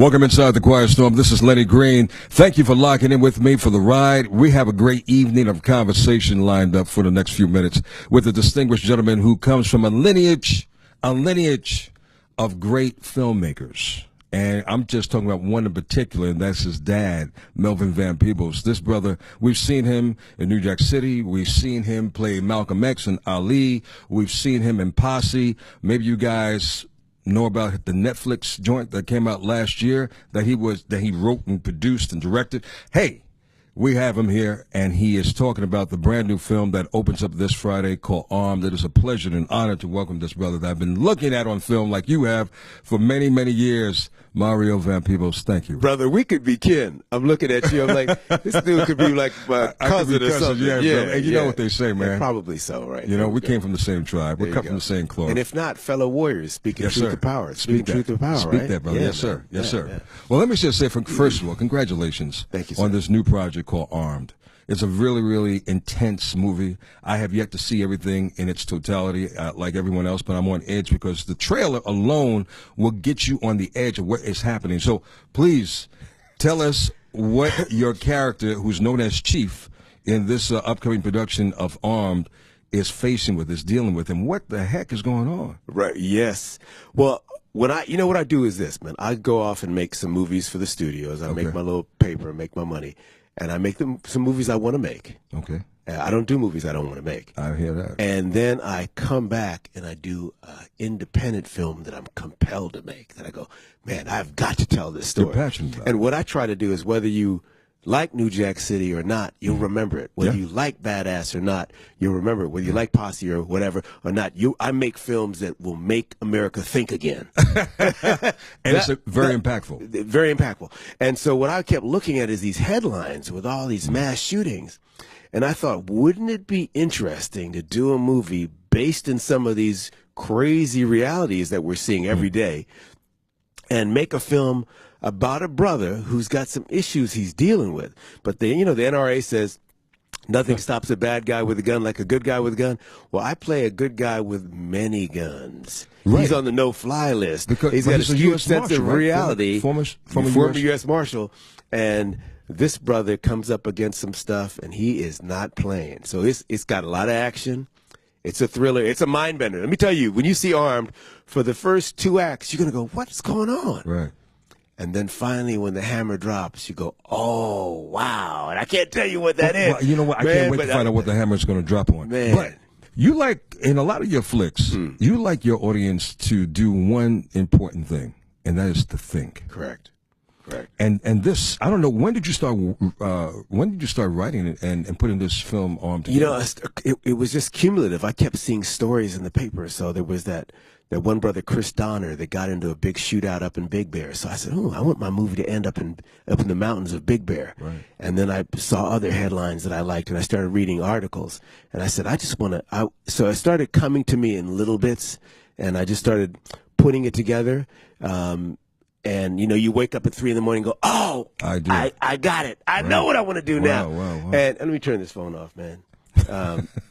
Welcome inside the Quiet Storm. This is Lenny Green. Thank you for locking in with me for the ride. We have a great evening of conversation lined up for the next few minutes with a distinguished gentleman who comes from a lineage of great filmmakers. And I'm just talking about one in particular, and that's his dad, Melvin Van Peebles. This brother, we've seen him in New Jack City. We've seen him play Malcolm X and Ali. We've seen him in Posse. Maybe you guys know about the Netflix joint that came out last year that he wrote and produced and directed. Hey, we have him here, and he is talking about the brand new film that opens up this Friday called Armed. It is a pleasure and an honor to welcome this brother that I've been looking at on film like you have for many, many years. Mario Van Peebles, thank you. Brother, we could be kin. I'm looking at you. I'm like, this dude could be like my cousin or something. Yeah, and you know what they say, man. Yeah, probably so, right? You know, we came from the same tribe. We cut from the same cloth. And if not, fellow warriors speaking truth to power. Speaking truth to power, Speak right? that, brother. Yeah, yes, sir. Man. Yes, sir. Yeah. Well, let me just say, first of all, congratulations Thank you, on sir. this new project called Armed. It's a really, really intense movie. I have yet to see everything in its totality like everyone else, but I'm on edge because the trailer alone will get you on the edge of what is happening. So please tell us what your character, who's known as Chief in this upcoming production of Armed, is facing with, is dealing with, and what the heck is going on? Right, yes. Well, what I do is this, man. I go off and make some movies for the studios. I make my little paper, make my money. And I make some movies I want to make. Okay. I don't do movies I don't want to make. I hear that. And then I come back and I do an independent film that I'm compelled to make. That I go, man, I've got to tell this story. You're passionate about it. And what I try to do is whether you like New Jack City or not, you'll remember it. Whether you like Badass or not, you'll remember it. Whether you like Posse or whatever or not, I make films that will make America think again. And it's very impactful. Very impactful. And so what I kept looking at is these headlines with all these mass shootings. And I thought, wouldn't it be interesting to do a movie based in some of these crazy realities that we're seeing every day and make a film about a brother who's got some issues he's dealing with. But the NRA says nothing stops a bad guy with a gun like a good guy with a gun. Well, I play a good guy with many guns. Right. He's on the no-fly list. Because he's got a huge sense of reality. Former U.S. Marshal. And this brother comes up against some stuff, and he is not playing. So it's got a lot of action. It's a thriller. It's a mind bender. Let me tell you, when you see Armed, for the first 2 acts, you're going to go, what's going on? Right. And then finally, when the hammer drops, you go, oh, wow. And I can't tell you what that is. Well, you know what? I can't wait to find out what the hammer is going to drop on. Man. But you like, in a lot of your flicks, you like your audience to do one important thing, and that is to think. Correct. And this, I don't know, when did you start writing it and putting this film on together? You know, it was just cumulative. I kept seeing stories in the paper. So there was that one brother, Chris Donner, that got into a big shootout up in Big Bear. So I said, I want my movie to end up in the mountains of Big Bear. Right. And then I saw other headlines that I liked, and I started reading articles. And I said, I just want to, so it started coming to me in little bits, and I just started putting it together. And, you wake up at 3 in the morning and go, oh, I got it. I know what I want to do now. Wow. And let me turn this phone off, man.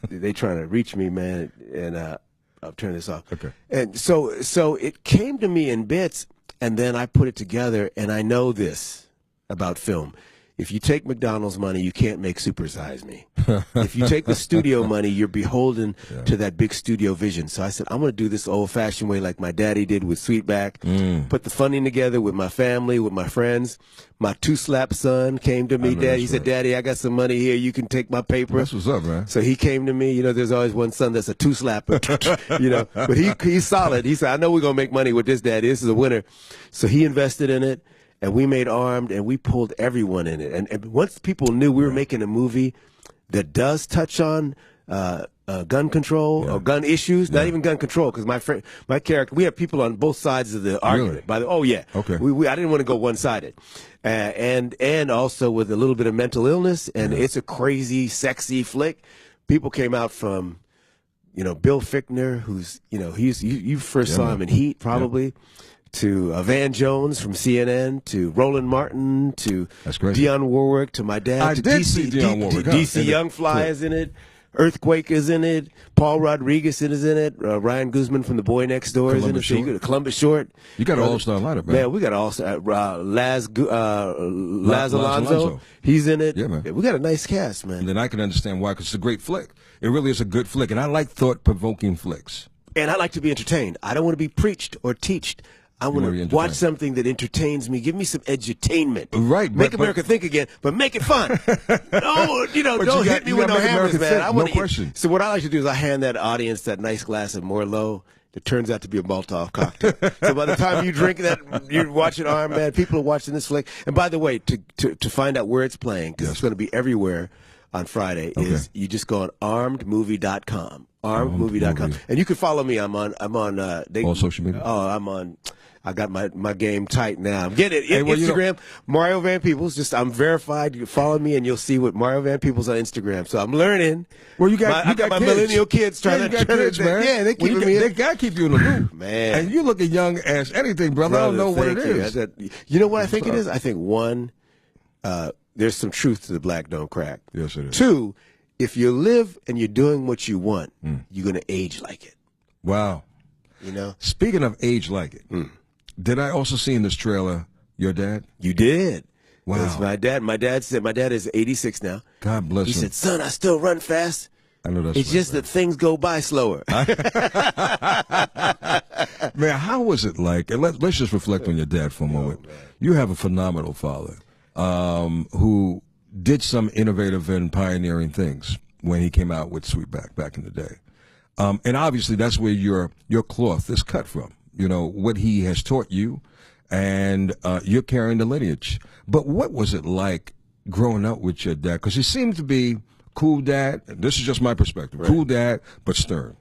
They trying to reach me, man, and I'll turn this off. Okay. And so it came to me in bits, and then I put it together, and I know this about film. If you take McDonald's money, you can't make Super Size Me. If you take the studio money, you're beholden to that big studio vision. So I said, I'm going to do this old-fashioned way like my daddy did with Sweetback. Put the funding together with my family, with my friends. My two-slap son came to me, Dad. He said, Daddy, I got some money here. You can take my paper. That's what's up, man. So he came to me. There's always one son that's a two-slapper, But he's solid. He said, I know we're going to make money with this, Daddy. This is a winner. So he invested in it. And we made Armed, and we pulled everyone in it. And once people knew we were making a movie that does touch on gun control or gun issues, not even gun control, because my character, we have people on both sides of the argument. Really? Okay. I didn't want to go one-sided, and also with a little bit of mental illness, and it's a crazy, sexy flick. People came out from, Bill Fichtner, who's you first saw him in Heat probably. To Van Jones from CNN, to Roland Martin, to Dionne Warwick, to my dad, to DC Young Fly is in it. Earthquake is in it. Paul Rodriguez is in it. Ryan Guzman from The Boy Next Door is in it. So you got Columbus Short. You got an all-star lineup, man. Man, we got all-star. Laz Alonso. He's in it. Yeah, man. We got a nice cast, man. And then I can understand why, because it's a great flick. It really is a good flick, and I like thought-provoking flicks. And I like to be entertained. I don't want to be preached or teached. I want to watch something that entertains me. Give me some edutainment. Right. Make America think again, but make it fun. No, don't hit me with no hammers, man. No question. So what I like to do is I hand that audience that nice glass of Merlot that turns out to be a Molotov cocktail. So by the time you drink that, you're watching Armed Man. People are watching this flick. And by the way, to find out where it's playing, because it's going to be everywhere on Friday, is you just go on armedmovie.com. Armedmovie.com. And you can follow me. I'm on all social media. Oh, I got my game tight now. I'm getting it. Hey, well, Instagram, Mario Van Peebles. I'm verified. You follow me and you'll see what Mario Van Peebles on Instagram. So I'm learning. Well, I got my kids. millennial kids trying to kids, man. Yeah, they keep me. They got to keep you in the loop, man. And you looking young as anything, brother. I don't know what it is. You know what I think it is? I think one, there's some truth to the black don't crack. Yes, it is. Two, if you live and you're doing what you want, you're gonna age like it. Wow. Speaking of age like it. Did I also see in this trailer your dad? You did. Wow. That's my dad. My dad is 86 now. God bless him. He said, "Son, I still run fast. I know that's It's right, just that things go by slower." Man, how was it like? And let's just reflect on your dad for a moment. You have a phenomenal father who did some innovative and pioneering things when he came out with Sweetback back in the day. And obviously that's where your cloth is cut from. What he has taught you, and you're carrying the lineage. But what was it like growing up with your dad? Because he seemed to be cool dad. This is just my perspective. Right. Cool dad, but stern.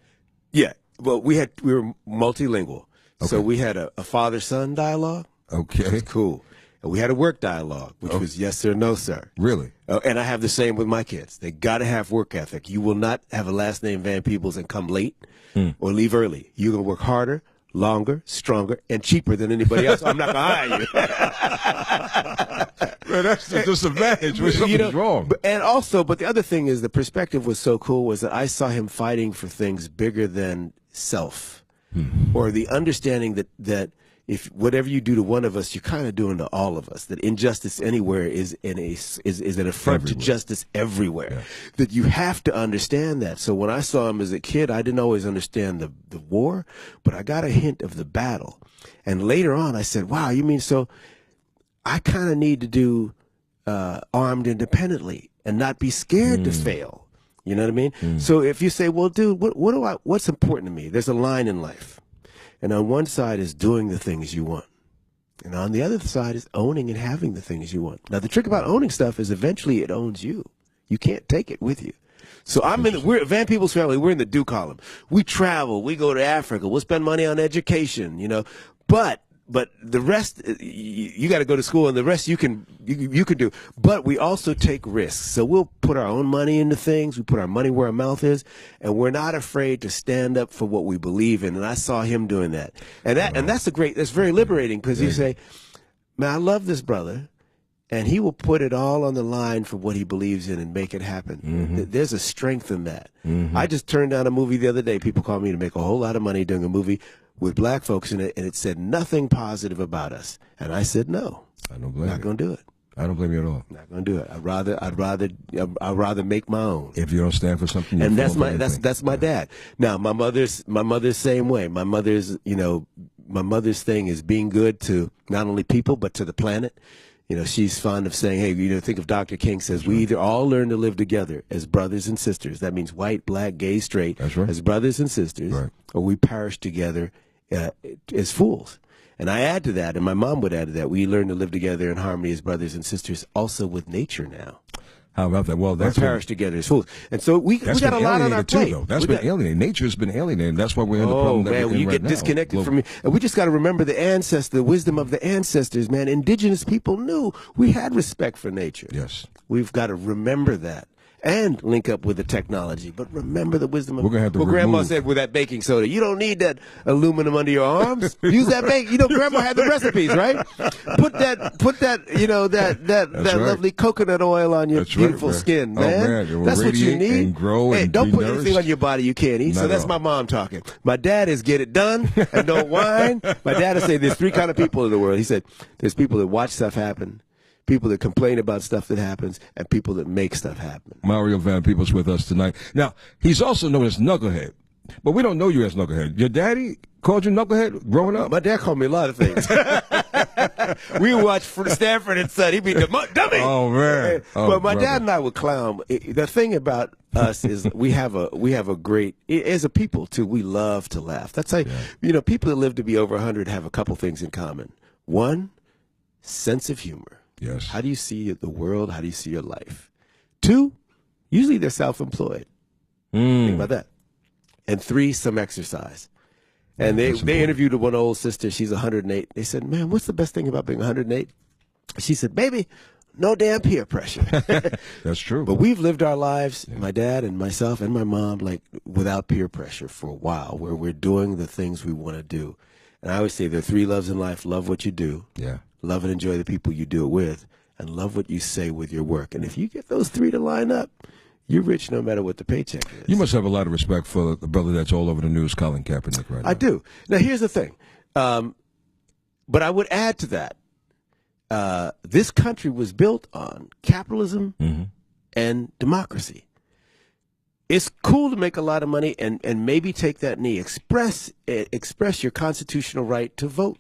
Yeah. Well, we were multilingual. Okay. So we had a father-son dialogue. Okay. Which was cool. And we had a work dialogue, which was yes sir, no sir. Really? And I have the same with my kids. They got to have work ethic. You will not have a last name Van Peebles and come late or leave early. You're going to work harder, longer, stronger, and cheaper than anybody else. I'm not going to hire you. Man, that's the disadvantage when something's wrong. But the other thing is the perspective was so cool was that I saw him fighting for things bigger than self, or the understanding that if whatever you do to one of us, you're kind of doing to all of us. That injustice anywhere is an affront to justice everywhere. Yeah. That you have to understand that. So when I saw him as a kid, I didn't always understand the war, but I got a hint of the battle. And later on, I said, "Wow, you mean so? I kind of need to do Armed independently and not be scared to fail." You know what I mean? So if you say, "Well, dude, what's important to me?" There's a line in life. And on one side is doing the things you want. And on the other side is owning and having the things you want. Now, the trick about owning stuff is eventually it owns you. You can't take it with you. So we're Van Peebles family. We're in the do column. We travel. We go to Africa. We'll spend money on education, But the rest, you got to go to school, and the rest you can do. But we also take risks. So we'll put our own money into things. We put our money where our mouth is, and we're not afraid to stand up for what we believe in. And I saw him doing that, and that's very liberating because you say, "Man, I love this brother, and he will put it all on the line for what he believes in and make it happen." There's a strength in that. I just turned down a movie the other day. People called me to make a whole lot of money doing a movie with black folks in it, and it said nothing positive about us. And I said, "No, I don't blame you. Not going to do it. I don't blame you at all. Not going to do it. I'd rather make my own. If you don't stand for something, and that's my dad. Now my mother's same way. My mother's thing is being good to not only people but to the planet. She's fond of saying, "Hey, think of Dr. King says we either all learn to live together as brothers and sisters. That means white, black, gay, straight, that's right, as brothers and sisters, right, or we perish together as fools." And I add to that, and my mom would add to that, we learn to live together in harmony as brothers and sisters, also with nature now. How about that? Well, that's perish together as fools. And so we got a lot on our plate. Though. That's been alienated. Nature's been alienated. That's why we're in the problem that we're in right now. Oh, man, when you get disconnected from me. And we just got to remember the wisdom of the ancestors, man. Indigenous people knew we had respect for nature. Yes. We've got to remember that. and link up with the technology. But remember the wisdom of We're gonna have to what Grandma remove- said with that baking soda. You don't need that aluminum under your arms. Use that bake. You know, Grandma had the recipes, right? Put that, you know, that right. lovely coconut oil on your That's right, beautiful man. skin, Oh, man. man, it will That's what you radiate need. and grow Hey, and don't be put anything nourished. on your body you can't eat. Not So that's at my all. mom talking. My dad is get it done and don't whine. My dad will say there's three kind of people in the world. He said there's people that watch stuff happen, people that complain about stuff that happens, and people that make stuff happen. Mario Van Peebles with us tonight. Now, he's also known as Knucklehead, but we don't know you as Knucklehead. Your daddy called you Knucklehead growing up? My dad called me a lot of things. We would watch Stanford and Son. He'd be dummy. Oh, man. Oh, but my brother. dad and I would clown. The thing about us is we have a great, as a people too, we love to laugh. That's how, you know, people that live to be over 100 have a couple things in common. One, sense of humor. Yes. How do you see the world? How do you see your life? Two, usually they're self-employed. Think about that. And three, some exercise. And that's they important. interviewed one old sister. She's 108. They said, man, what's the best thing about being 108? She said, baby, no damn peer pressure. That's true. But we've lived our lives, my dad and myself and my mom, like without peer pressure for a while, where we're doing the things we want to do. And I always say there are three loves in life. Love what you do. Yeah. Love and enjoy the people you do it with. And love what you say with your work. And if you get those three to line up, you're rich no matter what the paycheck is. You must have a lot of respect for the brother that's all over the news, Colin Kaepernick, right now. I do. Now, here's the thing. But I would add to that. This country was built on capitalism and democracy. It's cool to make a lot of money and maybe take that knee. Express your constitutional right to vote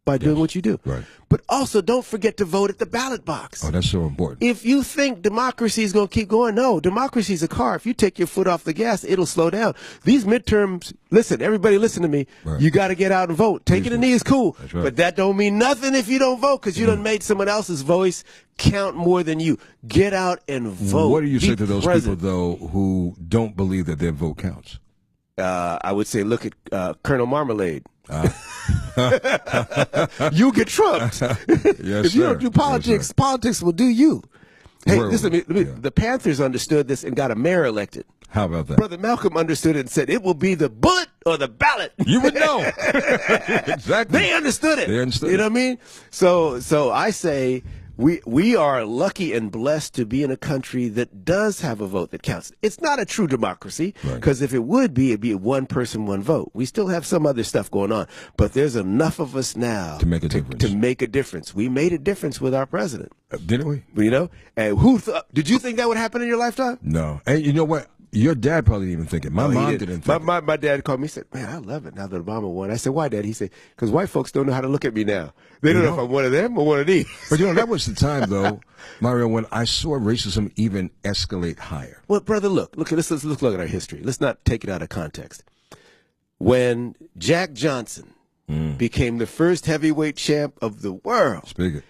by doing what you do. Right. But also don't forget to vote at the ballot box. Oh, that's so important. If you think democracy is going to keep going, no, democracy is a car. If you take your foot off the gas, it'll slow down. These midterms, listen, everybody listen to me. Right. You got to get out and vote. Taking a knee is cool, That's right. but that don't mean nothing if you don't vote because you done made someone else's voice count more than you. Get out and vote. What do you Be say to those present. people, though, who don't believe that their vote counts? I would say look at Colonel Marmalade. You get trumped. Yes, If you sir. don't do politics, politics will do you. Hey, Well, listen, yeah. the Panthers understood this and got a mayor elected. How about that? Brother Malcolm understood it and said it will be the bullet or the ballot. You would know. Exactly. They understood it. They understood You know it. what I mean? So I say we are lucky and blessed to be in a country that does have a vote that counts. It's not a true democracy because if it would be, it'd be a one person, one vote. We still have some other stuff going on, but there's enough of us now To make a difference. To make a difference. We made a difference with our president. Didn't we? You know, and did you think that would happen in your lifetime? No. And you know what? Your dad probably didn't even think it. My No, he mom didn't. didn't think it. My dad called me and said, man, I love it now that Obama won. I said, why, Dad? He said, because white folks don't know how to look at me now. They don't know if I'm one of them or one of these. But you know, that was the time, though, Mario, when I saw racism even escalate higher. Well, brother, look at this. Let's look at our history. Let's not take it out of context. When Jack Johnson became the first heavyweight champ of the world, Speak it.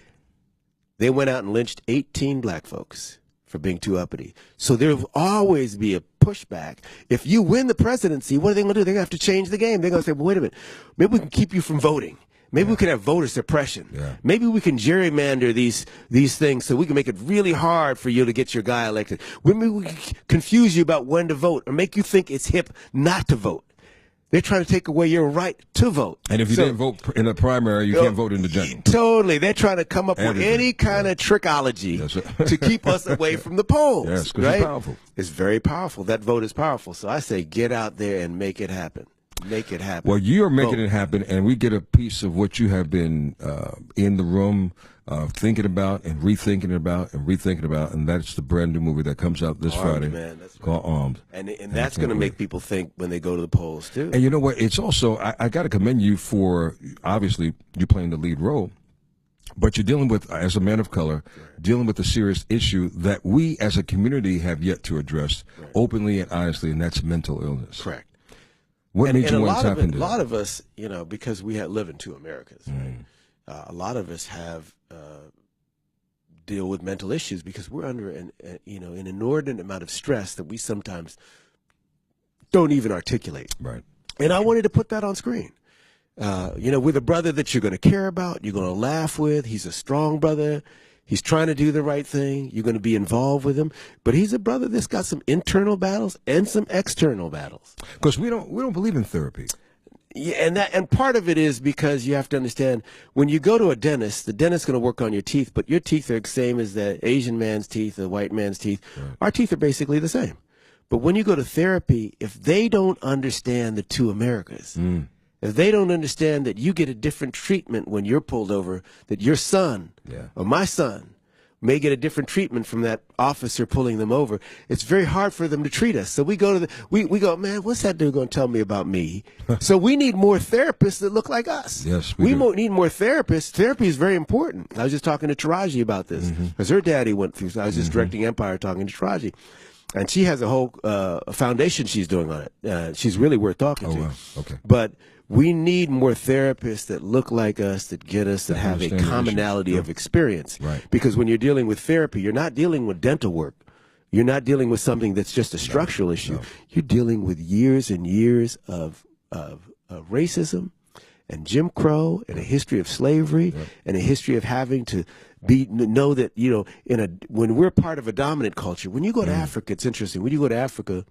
they went out and lynched 18 black folks for being too uppity. So there will always be a pushback. If you win the presidency, what are they going to do? They're going to have to change the game. They're going to say, well, wait a minute. Maybe we can keep you from voting. Maybe we can have voter suppression. Yeah. Maybe we can gerrymander these things so we can make it really hard for you to get your guy elected. Maybe we can confuse you about when to vote or make you think it's hip not to vote. They're trying to take away your right to vote. And if you didn't vote in a primary, you can't vote in the general. Totally. They're trying to come up with Everything. any kind of trickology Yes, sir. to keep us away from the polls. Yes, 'cause right? it's powerful. It's very powerful. That vote is powerful. So I say get out there and make it happen. Make it happen. Well, you are making Vote. it happen, and we get a piece of what you have been in the room thinking about and rethinking about, and that's the brand new movie that comes out this Armed, Friday man. That's called Armed. And I that's can't going to wait. make people think when they go to the polls, too. And you know what? It's also, I got to commend you for, obviously, you playing the lead role, but you're dealing with, as a man of color, dealing with a serious issue that we as a community have yet to address openly and honestly, and that's mental illness. Correct. What made you a want lot to of tap into a lot that? of us, you know, because we live in two Americas, right? A lot of us have deal with mental issues because we're under an inordinate amount of stress that we sometimes don't even articulate. Right. And I wanted to put that on screen. With a brother that you're going to care about, you're going to laugh with. He's a strong brother. He's trying to do the right thing. You're going to be involved with him, but he's a brother that's got some internal battles and some external battles. Because we don't believe in therapy. Yeah, and part of it is because you have to understand when you go to a dentist, the dentist's going to work on your teeth, but your teeth are the same as the Asian man's teeth, the white man's teeth. Right. Our teeth are basically the same. But when you go to therapy, if they don't understand the two Americas, if they don't understand that you get a different treatment when you're pulled over, that your son or my son may get a different treatment from that officer pulling them over, it's very hard for them to treat us. So we go to we go, man, what's that dude going to tell me about me? So we need more therapists that look like us. Yes, we need more therapists. Therapy is very important. I was just talking to Taraji about this because her daddy went through. So I was just directing Empire, talking to Taraji. And she has a whole foundation she's doing on it. She's really worth talking to. Wow. Okay. But we need more therapists that look like us, that get us, that have a commonality of experience. Right. Because when you're dealing with therapy, you're not dealing with dental work. You're not dealing with something that's just a structural issue. No. You're dealing with years and years of racism and Jim Crow and a history of slavery and a history of having to know that, you know, when we're part of a dominant culture, when you go to Africa, it's interesting. When you go to Africa,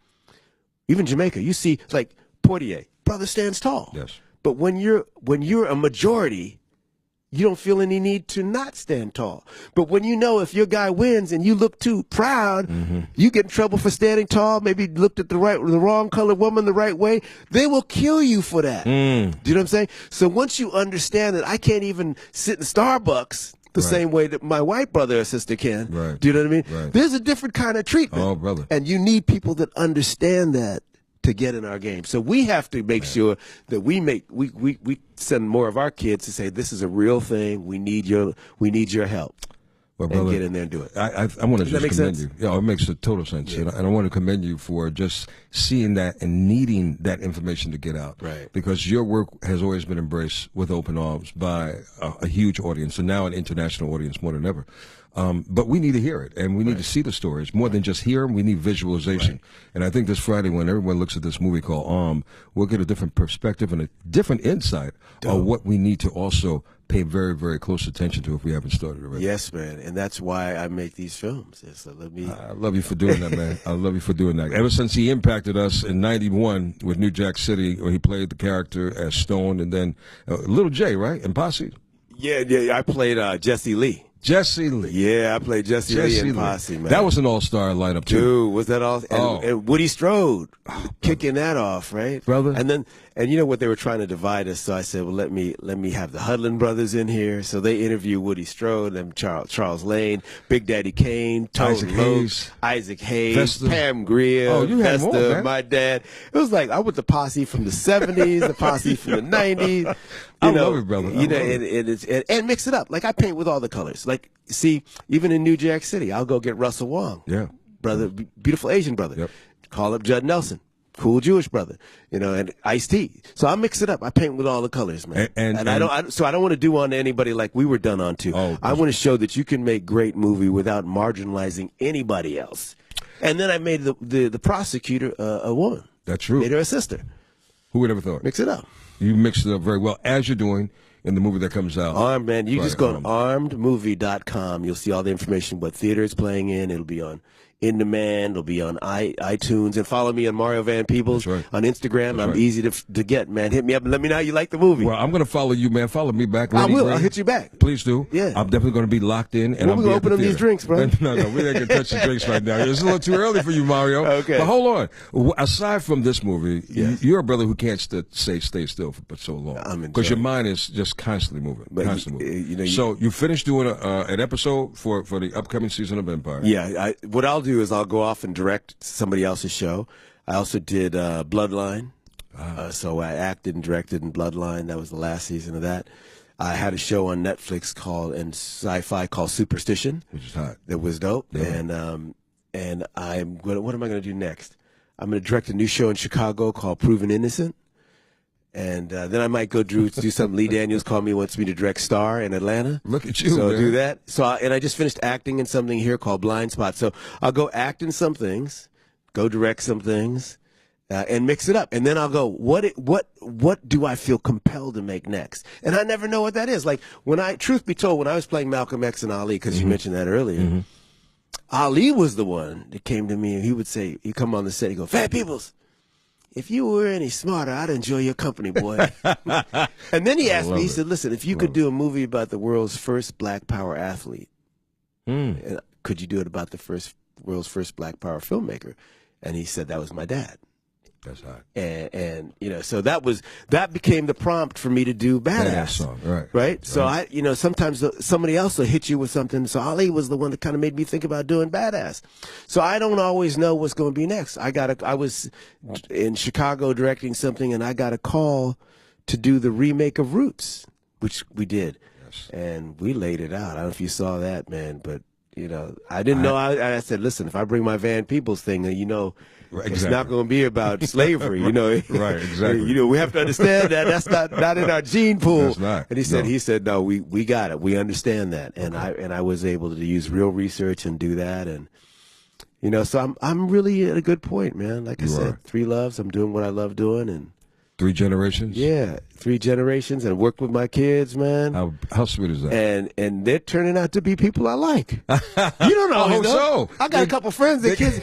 even Jamaica, you see like Portier, brother stands tall. Yes. But when you're a majority, you don't feel any need to not stand tall. But when you know if your guy wins and you look too proud, you get in trouble for standing tall, maybe looked at the wrong colored woman the right way, they will kill you for that. Do you know what I'm saying? So once you understand that I can't even sit in Starbucks the same way that my white brother or sister can, do you know what I mean? Right. There's a different kind of treatment. Oh, brother. And you need people that understand that to get in our game. So we have to make sure that we send more of our kids to say, this is a real thing. We need your help. Well, and brother, get in there and do it. I want to just commend you. Yeah, it makes a total sense. Yeah. And I want to commend you for just seeing that and needing that information to get out. Right. Because your work has always been embraced with open arms by a huge audience, and now an international audience more than ever. But we need to hear it, and we need to see the stories. More than just hear them, we need visualization. And I think this Friday, when everyone looks at this movie called Armed, we'll get a different perspective and a different insight on what we need to also pay very, very close attention to if we haven't started already. Yes, man, and that's why I make these films. I love you for doing that, man. I love you for doing that. Ever since he impacted us in '91 with New Jack City, where he played the character as Stone, and then Little J, right, in Posse? Yeah, I played Jesse Lee. Jesse Lee. Yeah, I played Jesse Lee in Posse, man. That was an all-star lineup, too. Dude, was that all? And Woody Strode kicking that off, right? Brother. And you know what, they were trying to divide us, so I said, well, let me have the Hudlin brothers in here. So they interview Woody Strode, and Charles Lane, Big Daddy Kane, Isaac Hayes, Vesta. Pam Grier, you had Vesta, more, man. my dad. It was like I went the posse from the 70s, the posse from the 90s. I love it, brother. And mix it up. Like I paint with all the colors. Like, see, even in New Jack City, I'll go get Russell Wong. Yeah. Brother, beautiful Asian brother. Yep. Call up Judd Nelson. Cool Jewish brother, and Ice-T. So I mix it up. I paint with all the colors, man. And I don't want to do on to anybody like we were done on to. I want to show that you can make great movie without marginalizing anybody else. And then I made the prosecutor a woman. That's true. Made her a sister. Who would ever thought? Mix it up. You mixed it up very well, as you're doing in the movie that comes out. Armed, man. You just go on armedmovie.com. You'll see all the information, what theater it's playing in. It'll be on In Demand. It'll be on iTunes. And follow me on Mario Van Peebles on Instagram. I'm easy to get, man. Hit me up and let me know how you like the movie. Well, I'm going to follow you, man. Follow me back. I will. I'll hit you back. Please do. Yeah. I'm definitely going to be locked in. And we're going to open up these drinks, bro. No, we ain't going to touch the drinks right now. It's a little too early for you, Mario. Okay. But hold on. Aside from this movie, you're a brother who can't stay still for so long. Because your mind is just constantly moving. So you finished doing an episode for the upcoming season of Empire. Yeah. What I'll do is I'll go off and direct somebody else's show. I also did Bloodline. So I acted and directed in Bloodline. That was the last season of that. I had a show on Netflix and Sci-Fi called Superstition, which is hot. That was dope. Yeah. And what am I going to do next? I'm going to direct a new show in Chicago called Proven Innocent. And then I might go do something. Lee Daniels wants me to direct Star in Atlanta. Look at you, so man. I'll do that. And I just finished acting in something here called Blind Spot. So I'll go act in some things, go direct some things, and mix it up. And then I'll go, what do I feel compelled to make next? And I never know what that is. Like truth be told, when I was playing Malcolm X and Ali, because you mentioned that earlier, Ali was the one that came to me and he would say, he'd come on the set, he'd go, Fat Peoples, if you were any smarter, I'd enjoy your company, boy. And then he asked me, he said, listen, if you could do a movie about the world's first black power athlete, and could you do it about the world's first black power filmmaker? And he said, that was my dad. That's hot. And so that became the prompt for me to do Badass song, right? Right. So sometimes somebody else will hit you with something. So Ali was the one that kind of made me think about doing Badass. So I don't always know what's going to be next. I was in Chicago directing something, and I got a call to do the remake of Roots, which we did, and we laid it out. I don't know if you saw that, man, but I didn't know. I said, listen, if I bring my Van Peebles thing, then it's not going to be about slavery, Right, exactly. We have to understand that that's not in our gene pool. That's not. And he said, no, we got it. We understand that. And I was able to use real research and do that. And so I'm really at a good point, man. Like I said, 3 loves. I'm doing what I love doing, and 3 generations. Yeah, 3 generations, and work with my kids, man. How sweet is that? And they're turning out to be people I like. You don't always know. I got a couple friends that kids.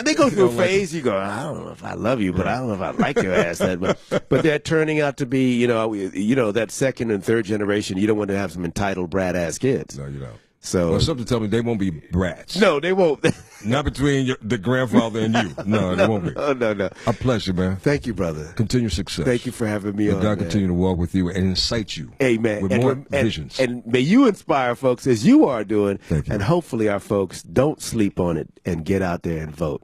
They go through a phase. You go, I don't know if I love you, but I don't know if I like your ass. But they're turning out to be, that second and third generation. You don't want to have some entitled brat ass kids. No, you don't. So well, something tell me they won't be brats. No, they won't. Not between the grandfather and you. No, they won't be. No. A pleasure, man. Thank you, brother. Continue success. Thank you for having me on. God continue to walk with you and incite you. Amen. With more visions. And may you inspire folks as you are doing. Thank you. And hopefully our folks don't sleep on it and get out there and vote.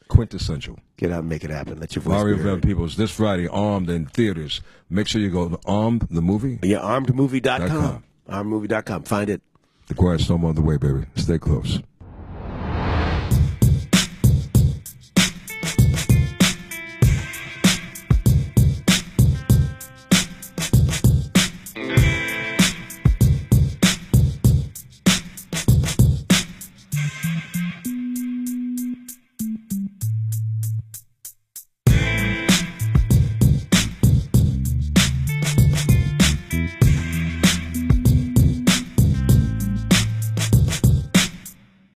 Quintessential. Get out and make it happen. Let your voice Mario be Van heard. Peebles, this Friday, Armed in theaters. Make sure you go to Armed, the movie. Yeah, armedmovie.com. Armedmovie.com. Find it. The Quiet Storm on the way, baby. Stay close.